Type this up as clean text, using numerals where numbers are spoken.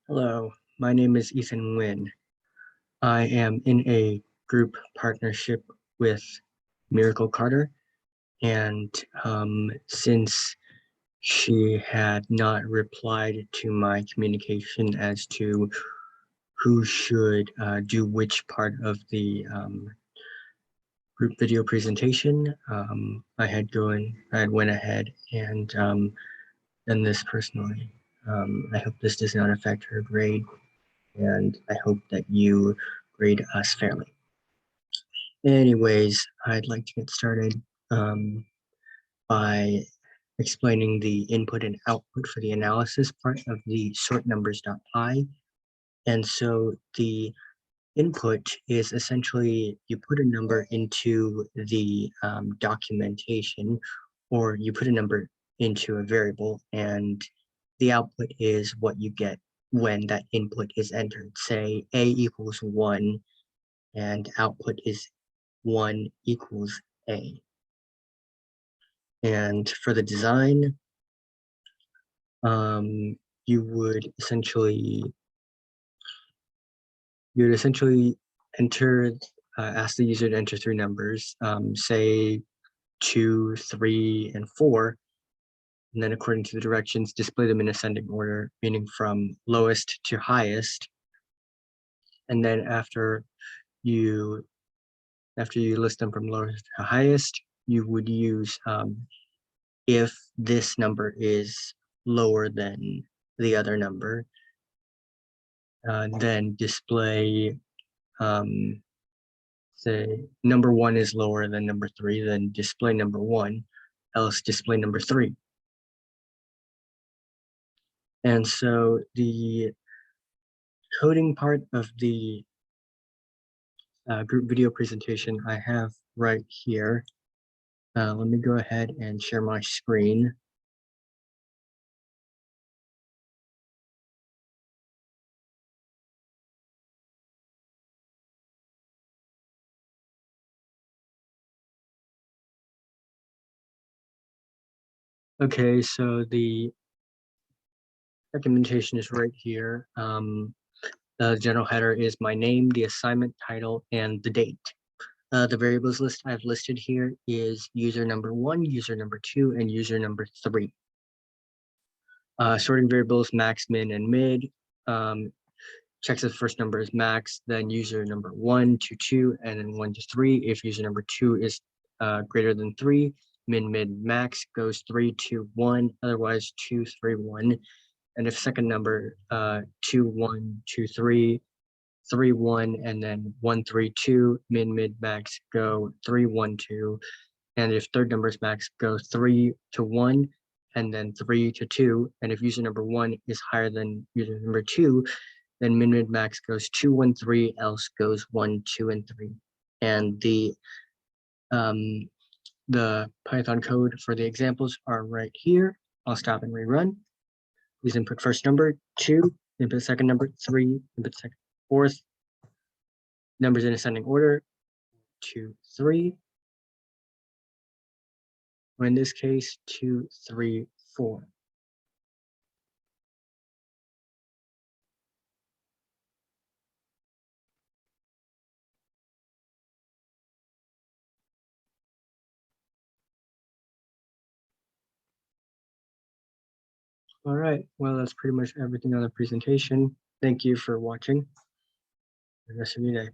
Hello, my name is Ethan Nguyen. I am in a group partnership with Miracle Carter, and since she had not replied to my communication as to who should do which part of the group video presentation, I had went ahead and done this personally. I hope this does not affect her grade, and I hope that you grade us fairly. Anyways, I'd like to get started by explaining the input and output for the analysis part of the sort numbers.py. And so the input is essentially you put a number into the documentation, or you put a number into a variable, and the output is what you get when that input is entered. Say a equals 1 and output is 1 equals a. And for the design, you would essentially enter ask the user to enter 3 numbers, say 2, 3, and 4, and then according to the directions, display them in ascending order, meaning from lowest to highest. And then after you list them from lowest to highest, you would use if this number is lower than the other number, then display, say number 1 is lower than number 3, then display number 1, else display number 3. And so the coding part of the group video presentation I have right here. Let me go ahead and share my screen. Okay, so the documentation is right here. The general header is my name, the assignment title, and the date. The variables list I've listed here is user number 1, user number 2, and user number 3. Sorting variables max, min, and mid. Checks if the first number is max, then user number 1 to 2, and then 1 to 3. If user number 2 is greater than 3, min, mid, max goes 3, 2, 1, otherwise 2, 3, 1. And if second number 2, 1, 2, 3, 3, 1, and then 1, 3, 2, min, mid, max go 3, 1, 2. And if third number is max, go 3 to 1, and then 3 to 2. And if user number 1 is higher than user number 2, then min, mid, max goes 2, 1, 3, else goes 1, 2, and 3. And the Python code for the examples are right here. I'll stop and rerun. Please input first number, 2, input second number, 3, input second, fourth, numbers in ascending order, 2, 3. Or in this case, 2, 3, 4. All right, well, that's pretty much everything on the presentation. Thank you for watching. Have the rest of your day.